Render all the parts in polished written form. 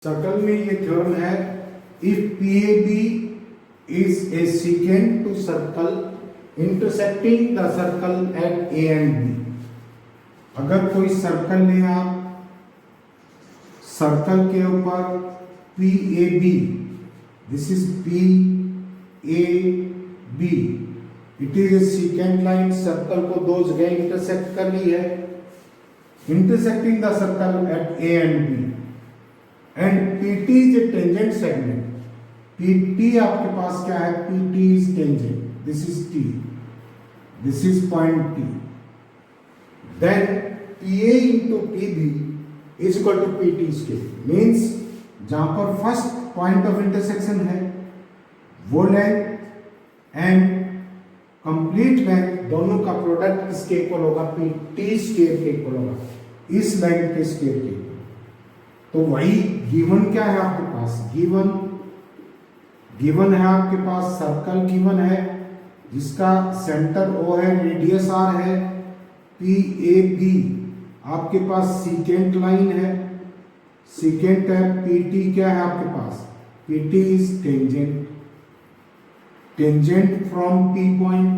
Circle में ये theorem है, if PAB is a secant to circle intersecting the circle at A and B। अगर कोई circle ले आप, सर्कल के ऊपर PAB, this is PAB, it is a secant line, circle को दो जगह इंटरसेक्ट कर ली है, intersecting the circle eight A and B, and PT is a tangent segment। PT आपके पास क्या है? PT is tangent, this is T, this is point T, then PA into PB is equal to PT scale, means जहां पर first point of intersection है वो length and complete length दोनों का product किसके इक्वल होगा? PT स्केयर के equal होगा, इस लेंथ के स्केयर के। तो वही गिवन क्या है आपके पास? गिवन है आपके पास सर्कल गिवन है जिसका सेंटर O है, रेडियस R है, PAB आपके पास सीकेंट लाइन है, सीकेंट है, PT क्या है आपके पास? PT is tangent from P point.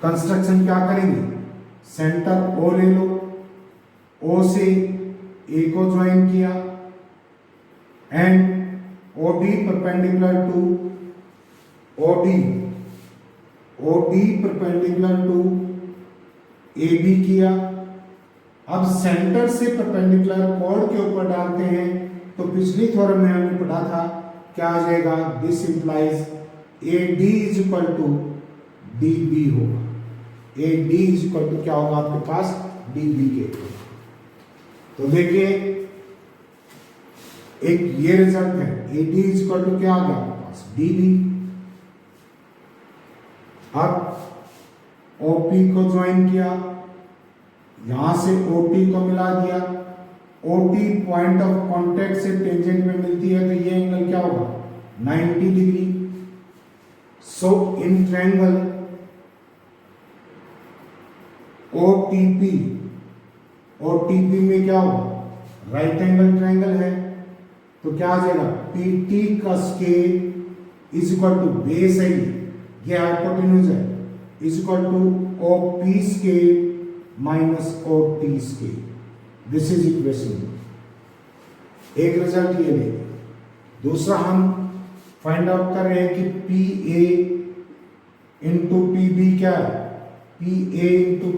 Construction क्या करेंगे? सेंटर O ले लो, O से A को ज्वाइन किया and OD perpendicular to OD perpendicular to AB किया। अब सेंटर से परपेंडिकुलर कॉर्ड के ऊपर डालते हैं तो पिछली थ्योरम में हमने पढ़ा था क्या आ जाएगा? This implies AD is equal to DB होगा। AD इज इक्वल टू क्या होगा आपके पास? DB के। तो देखिए एक ये रिजल्ट है, AD इज इक्वल टू क्या आ गया आपके पास? DB। अब OP को ज्वाइन किया, यहां से OT को मिला दिया, OT पॉइंट ऑफ कांटेक्ट से टेंजेंट में मिलती है तो ये एंगल क्या होगा? 90 degree. So in triangle OTP में क्या होगा? राइट एंगल ट्रायंगल है तो क्या आ जाएगा? PT का square is equal to base है, ये हाइपोटेन्यूज है, is equal to OP square minus OT square. This is equation. एक रिजल्ट ये ले। दूसरा हम फाइंड आउट कर रहे हैं कि PA इंटू PB क्या है? PA इंटू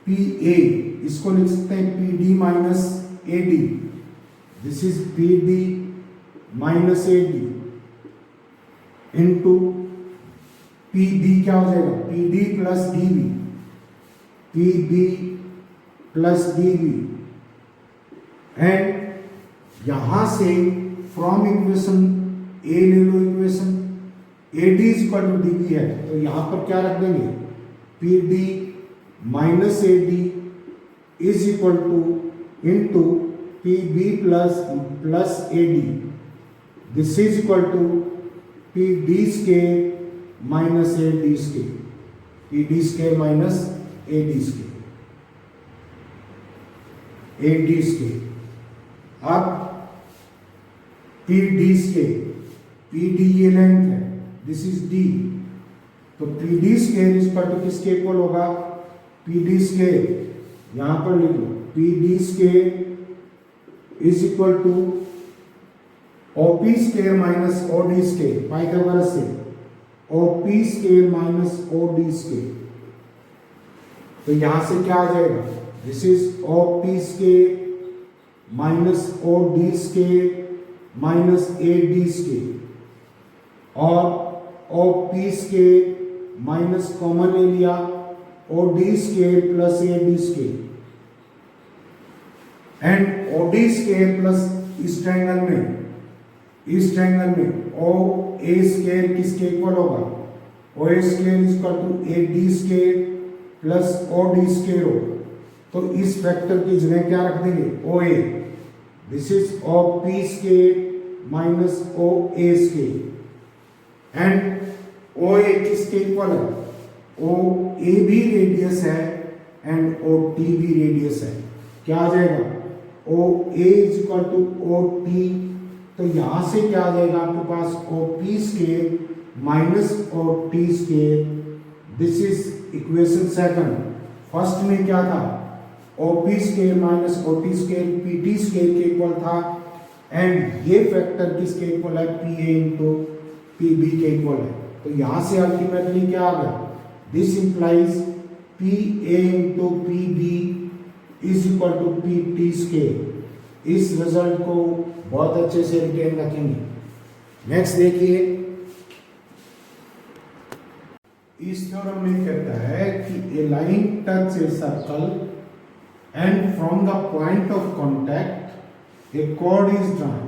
PA इसको लिख सकते हैं PD minus AD, this is PD minus AD into PB क्या हो जाएगा? PD plus DB, PB plus DB and यहां से फ्रॉम इक्वेशन A ले लो, equation AD is equal to DB है तो यहां पर क्या रख देंगे? PD minus AD is equal to into PB plus AD, this is equal to PD square minus AD square, PD square minus AD square, AD square. अब PD square, PD ये length है, दिस इज D, तो PD square is equal to किसके equal होगा? PD square यहां पर लिख लो, PD square is equal to OP square minus OD square, Pythagoras से OP square minus OD square. तो यहां से क्या आ जाएगा? This is OP square minus OD square minus AD square और OP स्केयर माइनस कॉमन ले लिया OD square plus AD square and OD square plus इस ट्रायंगल में OA स्केयर किसके इक्वल होगा? OA square is equal to AD square plus OD square हो तो इस फैक्टर की जगह क्या रख देंगे? OA, this is OP square minus OA square and OA किसके इक्वल है? OAB रेडियस है एंड OTB रेडियस है, क्या आ जाएगा? O A is equal to O T, तो यहां से क्या आ जाएगा आपके पास O P square minus O T square. This is equation second. First में क्या था, O P square minus O T square P T square के इक्वल था, एंड ये फैक्टर किसके इक्वल है, P A into P B के equal है। तो यहां से अल्टीमेटली क्या आ गया, this implies P A into P B is equal to P T square. इस रिजल्ट को बहुत अच्छे से रिटेन रखेंगे। नेक्स्ट देखिए, इस थ्योरम में कहता है कि a line touch a circle and from the point of contact a chord is drawn.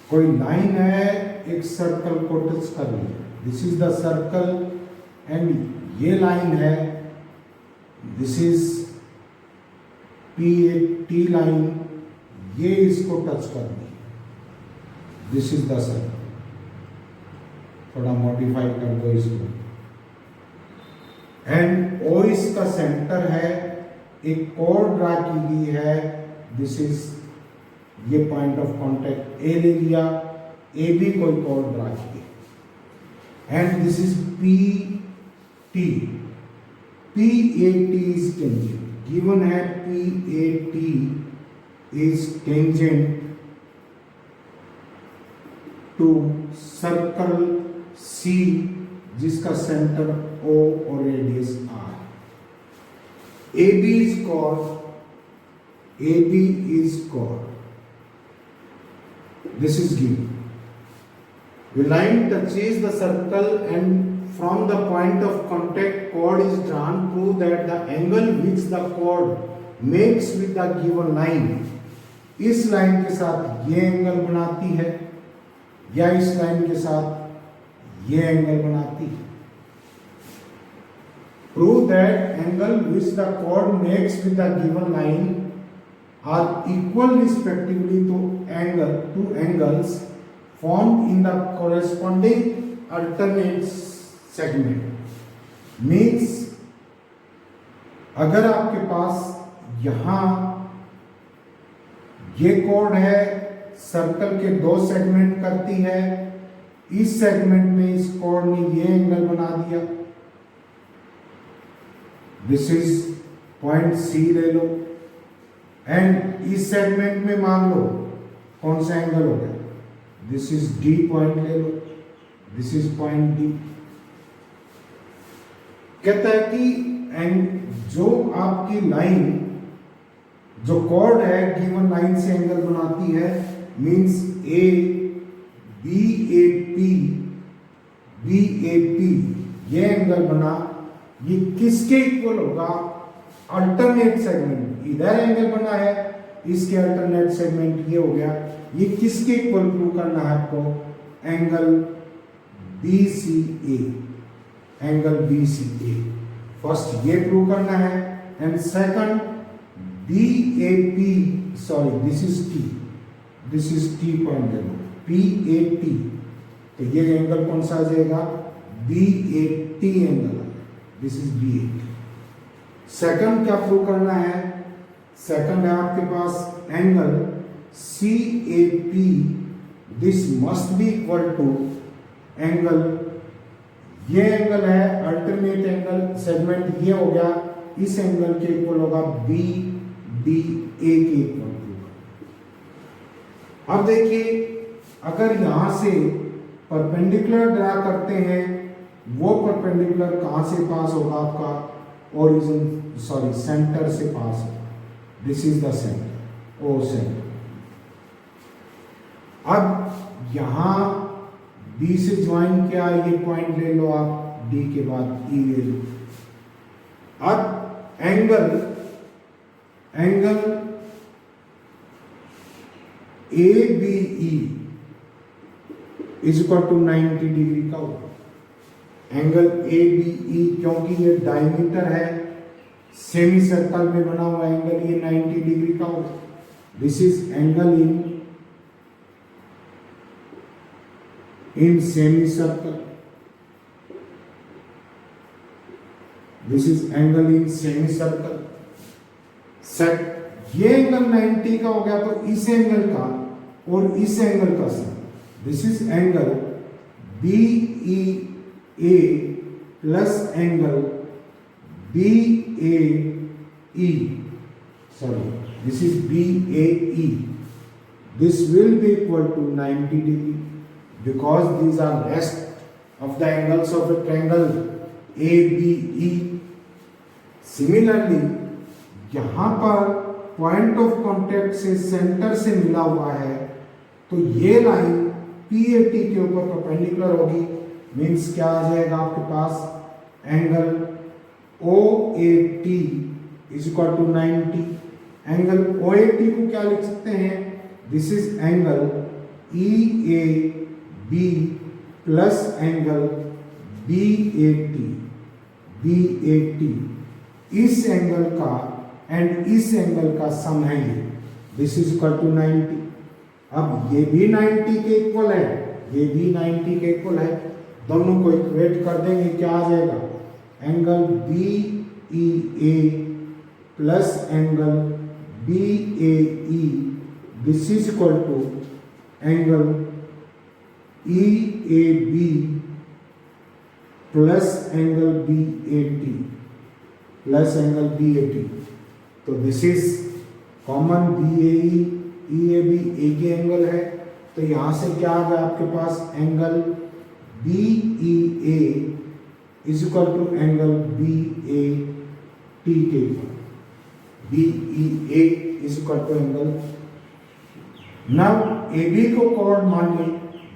कोई लाइन है, एक सर्कल को टच कर रही है, this is the circle, and ये लाइन है, this is P A T line, ये इसको टच कर रही है, दिस इज द सर्कल। थोड़ा मॉडिफाई कर दो इसको, एंड ओ इसका सेंटर है, एक कॉर्ड ड्रा की गई है, दिस इज ये पॉइंट ऑफ कांटेक्ट ए ले लिया, ए बी कोई कॉर्ड ड्रा की, and this is P T, P A T is tangent, given है P A T is tangent to circle C जिसका सेंटर O और radius R। AB is chord, AB is chord. This is given. The line touches the circle and from the point of contact chord is drawn. Prove that the angle which the chord makes with the given line इस line के साथ ये angle बनाती है या इस line के साथ ये एंगल बनाती है। Prove that angle which the chord makes with the given line are equal respectively to two angles formed in the corresponding alternate segment. Means अगर आपके पास यहां ये chord है, सर्कल के दो सेगमेंट करती है, इस सेगमेंट में इस chord ने ये एंगल बना दिया, दिस इज पॉइंट सी ले लो, एंड इस सेगमेंट में मान लो कौन सा एंगल हो गया, दिस इज डी पॉइंट ले लो, दिस इज पॉइंट डी। कहता है कि जो आपकी लाइन, जो कॉर्ड है गिवन लाइन से एंगल बनाती है, means A B A P ये एंगल बना, ये किसके इक्वल होगा, अल्टरनेट सेगमेंट, इधर एंगल बना है, इसके अल्टरनेट सेगमेंट ये हो गया, ये किसके इक्वल प्रूव करना है आपको, angle BCA, angle BCA। First ये प्रूव करना है, and second BAP, sorry this is T point ले लो, PAT, तो ये एंगल कौन सा आ जाएगा, BAT angle, this is BAT। Second क्या प्रूव करना है, सेकंड है आपके पास angle CAP, this must be equal to angle, ये एंगल है अल्टरनेट एंगल, सेगमेंट ये हो गया, इस एंगल के इक्वल होगा BDA के इक्वल। अब देखिए, अगर यहां से परपेंडिकुलर ड्रा करते हैं, वो परपेंडिकुलर कहां से पास होगा, आपका ओरिजिन सॉरी सेंटर से पास होगा, this is the centre, O centre. अब यहां B से ज्वाइन किया, ये पॉइंट ले लो आप, D के बाद E ले लो। अब angle ABE is equal to 90 degree का होगा, एंगल ABE, क्योंकि ये डायमीटर है, सेमी सर्कल में बना हुआ एंगल, ये 90 डिग्री का होगा, this is angle in semi circle, this is angle in semi circle. Set ये एंगल 90 का हो गया तो इस एंगल का और इस एंगल का sum, this is angle BEA plus angle BAE, sorry, this is BAE. This will be equal to 90 degree because these are rest of the angles of a triangle ABE. Similarly, यहाँ पर point of contact से centre से मिला हुआ है तो ये line PAT के ऊपर परपेंडिकुलर होगी, मीन्स क्या आ जाएगा आपके पास angle OAT is equal to 90। Angle OAT को क्या लिख सकते हैं, this is angle EAB plus angle BAT, इस एंगल का एंड इस एंगल का सम है ये, दिस इज इक्वल टू 90। अब ये भी 90 के इक्वल है, ये भी 90 के इक्वल है, दोनों को इक्वेट कर देंगे, क्या आ जाएगा angle BEA plus angle BAE, this is equal to angle EAB plus angle BAT, तो this is common BAE EAB एक ही एंगल है, तो यहां से क्या आ गया आपके पास angle BEA is equal to angle BAT के equal, BEA is equal to angle. Now AB को कॉर्ड मान लें,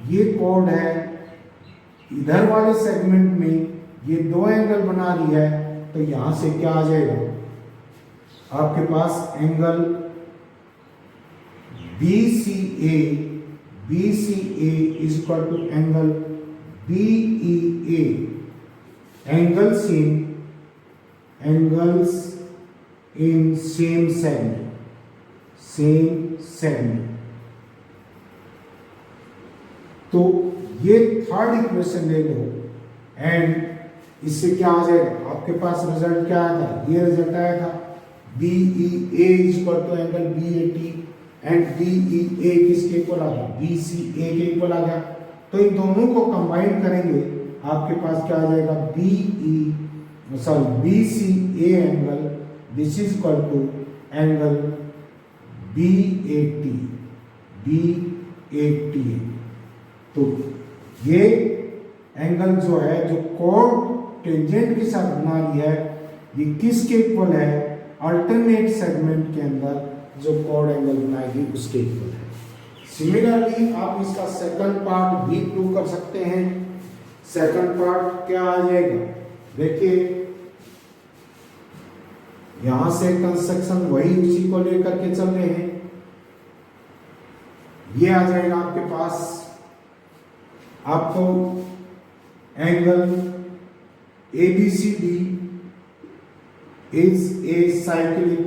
ये कॉर्ड है, इधर वाले सेगमेंट में ये दो एंगल बना रही है, तो यहां से क्या आ जाएगा आपके पास angle BCA is equal to angle BEA, angles in same segment. तो ये थर्ड इक्वेशन ले लो एंड इससे क्या आ जाएगा आपके पास रिजल्ट क्या आया था, ये रिजल्ट आया था BEA is equal to angle BAT and BEA किसके इक्वल आ गया, BCA के इक्वल आ गया। तो इन दोनों को कंबाइन करेंगे आपके पास क्या आ जाएगा BCA angle, this is equal to angle BAT। तो ये एंगल जो है जो कोण टेंजेंट के साथ बना रही है, ये किसके इक्वल है, अल्टरनेट सेगमेंट के अंदर जो कोण एंगल बनाएगी उसके इक्वल है। सिमिलरली आप इसका सेकंड पार्ट भी प्रूव कर सकते हैं। सेकंड पार्ट क्या आ जाएगा, देखिए यहां से कंस्ट्रक्शन वही उसी को लेकर के चल रहे हैं। ये आ जाएगा आपके पास, आपको angle ABCD is a cyclic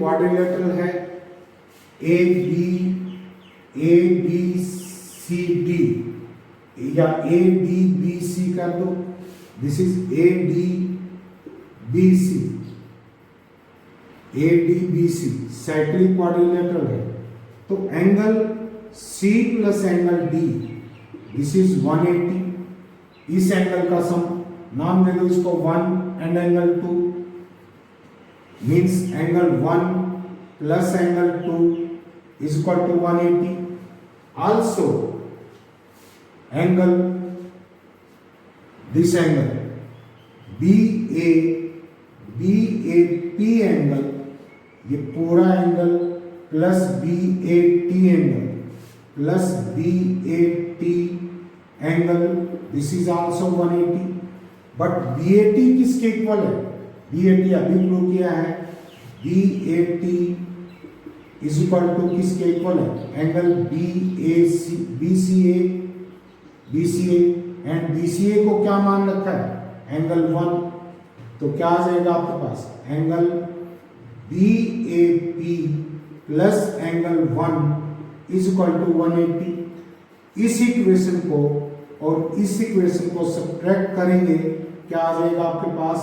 quadrilateral है। ABCD या ADBC कर दो, this is ADBC cyclic quadrilateral है। तो angle C plus angle D, this is 180। इस एंगल का सम नाम दे दो इसको 1 and angle 2, means angle 1 plus angle 2 is equal to 180। Also angle, this angle BAP angle, ये पूरा angle plus BAT angle plus BAT angle, this is also 180। But BAT किसके equal है, BAT अभी प्रूव किया है, BAT इज इक्वल टू किसके equal है, angle BCA and BCA को क्या मान रखा है, एंगल 1। तो क्या आ जाएगा आपके पास angle BAP plus angle 1 is equal to 180। इस इक्वेशन को और इस इक्वेशन को सब्ट्रैक्ट करेंगे, क्या आ जाएगा आपके पास,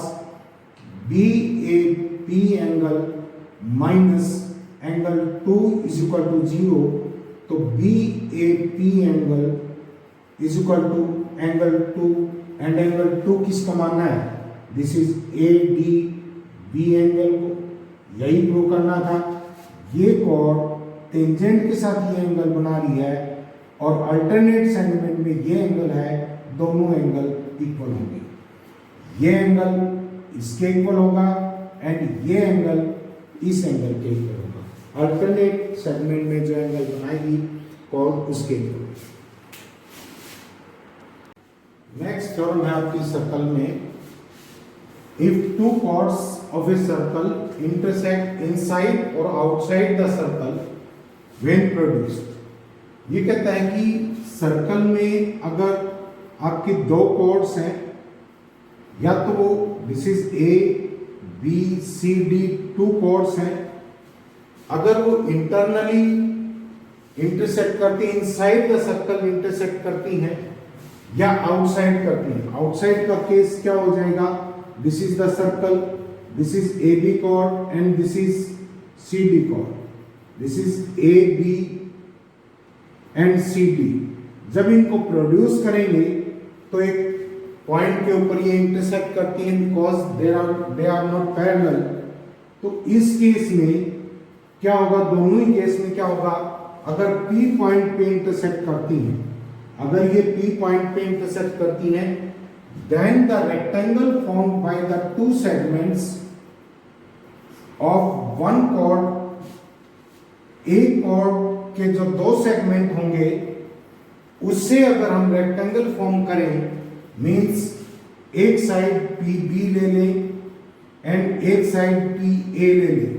B A P angle minus angle 2 is equal to 0। तो B A P angle is equal to angle 2, and angle 2 किसका मानना है, this is A D B angle को, यही प्रूव करना था। ये कॉर्ड टेंजेंट के साथ ये एंगल बना रही है और अल्टरनेट सेगमेंट में ये एंगल है, दोनों एंगल इक्वल होंगे। ये एंगल इसके इक्वल होगा एंड ये एंगल इस एंगल के इक्वल होगा। अल्टरनेट सेगमेंट में जो एंगल बनाएगी कॉर्ड उसके इक्वल। नेक्स्ट थ्योरम है आपकी सर्कल में, if two chords of a circle intersect inside or outside the circle when produced। ये कहता है कि सर्कल में अगर आपके दो कॉर्ड्स हैं, या तो this is A B C D, two chords हैं, अगर वो इंटरनली इंटरसेक्ट करती है, इनसाइड द सर्कल इंटरसेक्ट करती हैं या आउटसाइड करती हैं। आउटसाइड का केस क्या हो जाएगा, this is the circle, this is AB chord and this is CD chord, this is AB and CD। जब इनको प्रोड्यूस करेंगे तो एक पॉइंट के ऊपर ये इंटरसेक्ट करती हैं, because they are not parallel. तो इस केस में क्या होगा, दोनों ही केस में क्या होगा, अगर P पॉइंट पे इंटरसेक्ट करती हैं, अगर ये P पॉइंट पे इंटरसेक्ट करती हैं, then the rectangle formed by the two segments of one chord, एक chord के जो दो सेगमेंट होंगे उससे अगर हम रेक्टेंगल फॉर्म करें, मींस एक साइड पी बी ले लें एंड एक साइड पी ए ले लें,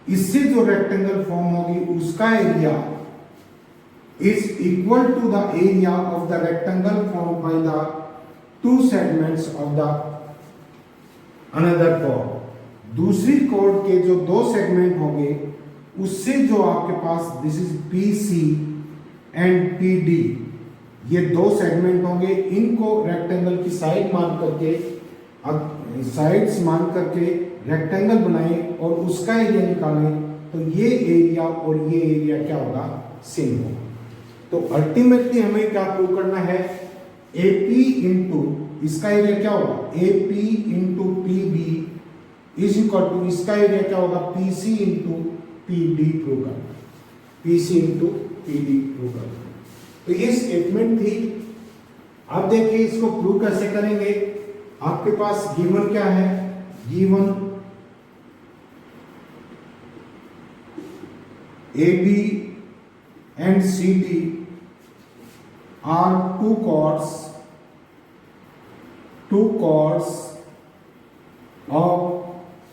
इससे जो रेक्टेंगल फॉर्म होगी उसका area is equal to the area of the rectangle formed by the two segments of the another chord। दूसरी कॉर्ड के जो दो सेगमेंट होंगे उससे जो आपके पास this is P C and P D, ये दो सेगमेंट होंगे, इनको रेक्टेंगल की साइड मान करके, साइड्स मान करके रेक्टेंगल बनाएं और उसका एरिया निकालें, तो ये एरिया और ये एरिया क्या होगा, सेम होगा। तो अल्टीमेटली हमें क्या प्रूव करना है, AP इंटू इसका एरिया क्या होगा, AP into P B is equal to इसका एरिया क्या होगा, PC into P D prove करना, PC into P D prove करना। तो ये स्टेटमेंट थी। अब देखिए इसको प्रूव कैसे करेंगे। आपके पास गिवन क्या है, given AB and CD are two chords of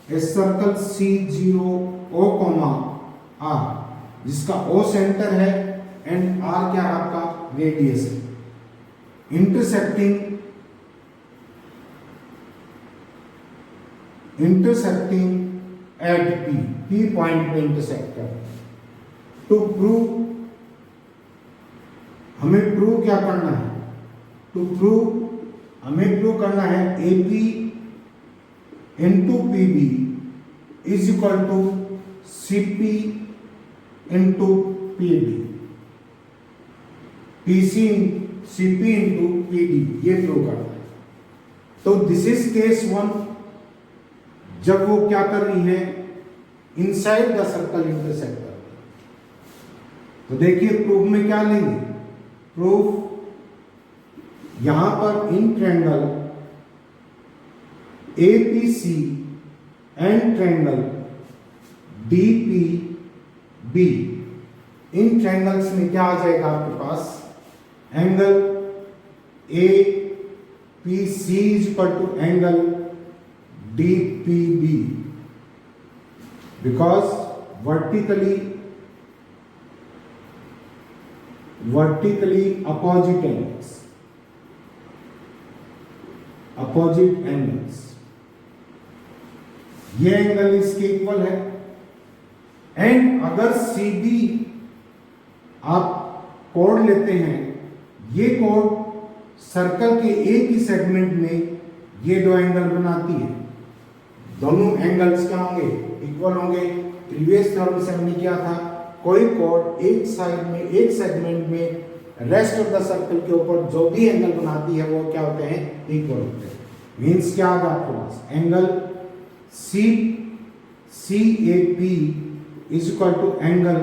a circle C0O, R, जिसका O सेंटर है एंड R क्या है आपका रेडियस है, इंटरसेक्टिंग एट P पॉइंट पे इंटरसेक्ट कर। टू प्रूव हमें प्रूव क्या करना है, हमें प्रूव करना है AP into PB is equal to CP into PD, CP into PD, ये प्रूव करना है। तो दिस इज केस 1, जब वो क्या कर रही है, इनसाइड द सर्कल इंटरसेक्ट कर रही है। तो देखिए प्रूफ में क्या लेंगे, प्रूफ यहां पर in triangle APC and triangle DPB, इन ट्रायंगल्स में क्या आ जाएगा आपके पास, angle APC is equal to angle DPB, because vertically opposite angles, ये एंगल इसके इक्वल है। एंड अगर CB आप कोड लेते हैं ये कोड सर्कल के एक ही सेगमेंट में ये दो एंगल बनाती है। दोनों एंगल्स क्या होंगे? इक्वल होंगे। प्रीवियस थ्योरम से हमने किया था, कोई कोड एक साइड में, एक सेगमेंट में रेस्ट ऑफ द सर्कल के ऊपर जो भी एंगल बनाती है वो क्या होते हैं? इक्वल होते हैं। मीन्स क्या होगा आपके पास? Angle CAP is equal to angle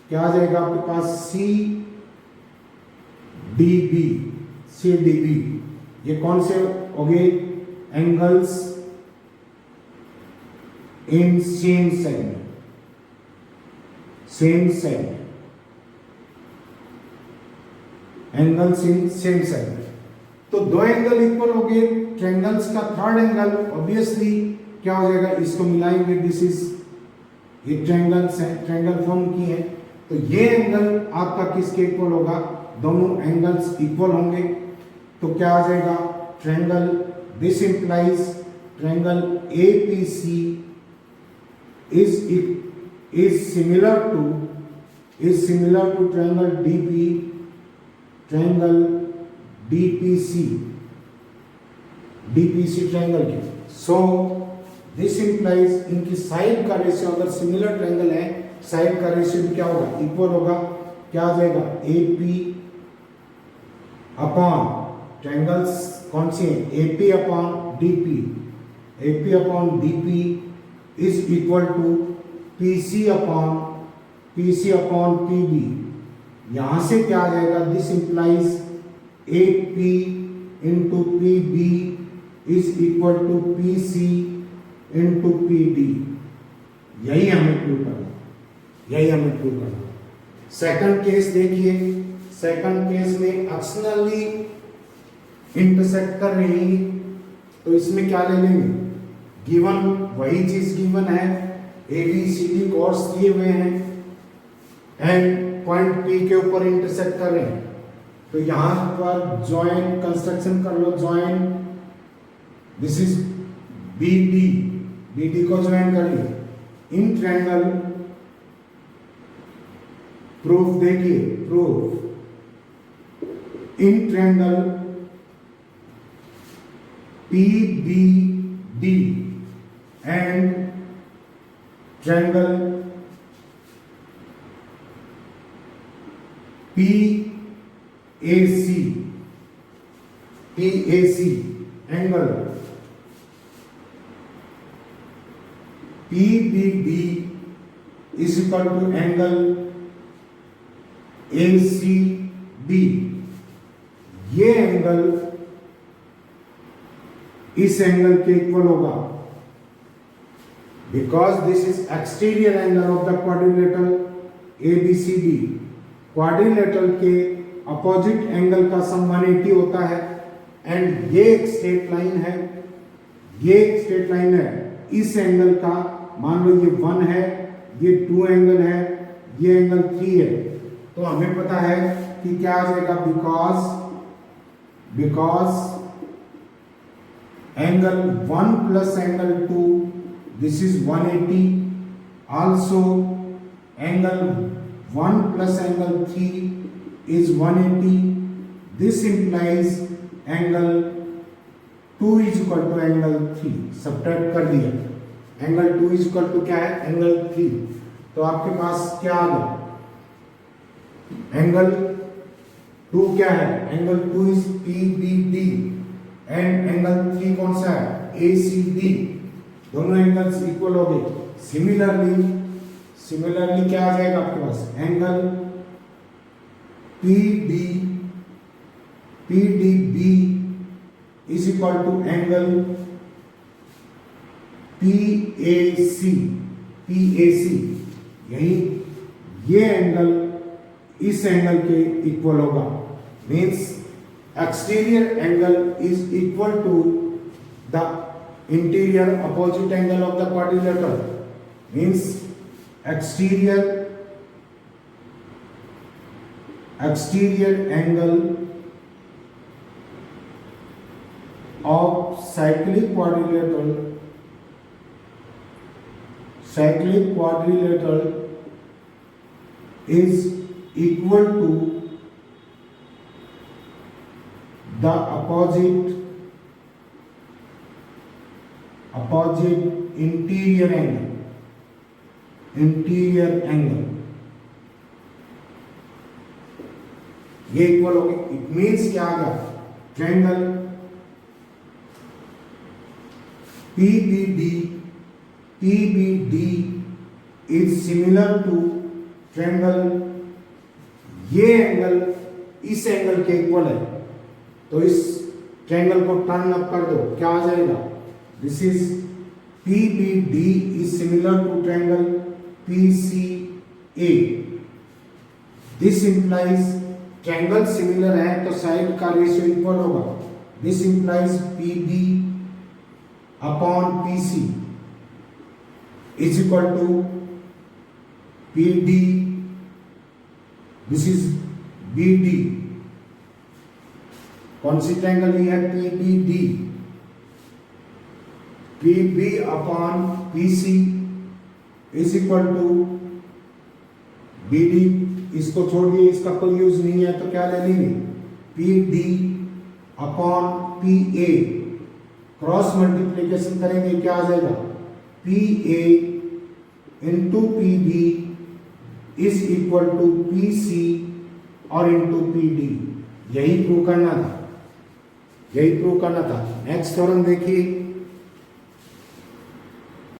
क्या आ जाएगा आपके पास? CDB। ये कौन से हो गए? Angles in same segment. Angles in same segment. तो दो एंगल इक्वल हो गए। ट्रायंगल्स का थर्ड एंगल ऑब्वियसली क्या हो जाएगा? इसको मिलाएंगे। दिस इज, ये ट्रायंगल्स है, ट्रायंगल फॉर्म की है, तो ये एंगल आपका किसके इक्वल होगा? दोनों एंगल्स इक्वल होंगे। तो क्या आ जाएगा? Triangle, this implies triangle APC is similar to triangle DPC triangle के। सो दिस इंप्लाइज इनकी साइड का रेशियो, अगर सिमिलर ट्रायंगल है, साइड का रेशियो क्या होगा? इक्वल होगा। क्या आ जाएगा? AP अपॉन ट्रायंगल्स कौन सी है? AP upon DP is equal to PC upon PB। यहां से क्या आ जाएगा? This implies AP into PB is equal to PC into PD। यही हमें प्रूव करना। सेकंड केस देखिए। सेकंड केस में एक्सटर्नली इंटरसेक्ट कर रही है, तो इसमें क्या ले लेंगे? गिवन वही चीज गिवन है, ABCD कॉर्ड्स दिए हुए हैं एंड पॉइंट P के ऊपर इंटरसेक्ट कर रहे हैं। तो यहां पर जॉइंट कंस्ट्रक्शन कर लो। जॉइंट, दिस इज BD को ज्वाइन कर लिया। इन ट्रायंगल प्रूफ देखिए, in triangle PBD and triangle PAC angle PBD is equal to angle ACB। ये एंगल इस एंगल के इक्वल होगा, because this is exterior angle of the quadrilateral ABCD। Quadrilateral के opposite angle का सम 180 होता है and ये एक स्ट्रेट लाइन है। इस एंगल का मान लो ये 1 है, ये 2 एंगल है, ये एंगल 3 है। तो हमें पता है कि क्या आ जाएगा? Because angle 1 plus angle 2 this is 180। Also angle 1 plus angle 3 is 180। This implies angle 2 is equal to angle 3। Subtract कर दिया। एंगल 2 इज इक्वल टू क्या है? एंगल 3। तो आपके पास क्या आ गया? एंगल 2 क्या है? Angle 2 is PBD and angle 3 कौन सा है? ACD। दोनों एंगल्स इक्वल हो गए। सिमिलरली क्या आ जाएगा आपके पास? Angle PDB is equal to angle PAC। यही ये एंगल इस एंगल के इक्वल होगा। Means exterior angle is equal to the interior opposite angle of the quadrilateral. Means exterior angle of cyclic quadrilateral is equal to the opposite interior angle ये इक्वल हो गया. It means क्या आ गया, triangle PBD is similar to triangle, ये angle इस angle के इक्वल है. तो इस ट्रायंगल को टर्न अप कर दो, क्या आ जाएगा, this is PBD is similar to triangle PCA. This implies triangle similar है तो साइड का रेशियो इक्वल होगा. This implies PB upon PC is equal to PD, this is BD. कौन सी ट्रायंगल ये है, PBD. PB upon PC is equal to BD. इसको छोड़िए, इसका कोई यूज नहीं है तो क्या ले लेंगे, PD upon PA. Cross multiplication करेंगे, क्या आ जाएगा, PA into PB is equal to PC और इंटू PD. यही प्रूव करना था. नेक्स्ट थ्योरम देखिए.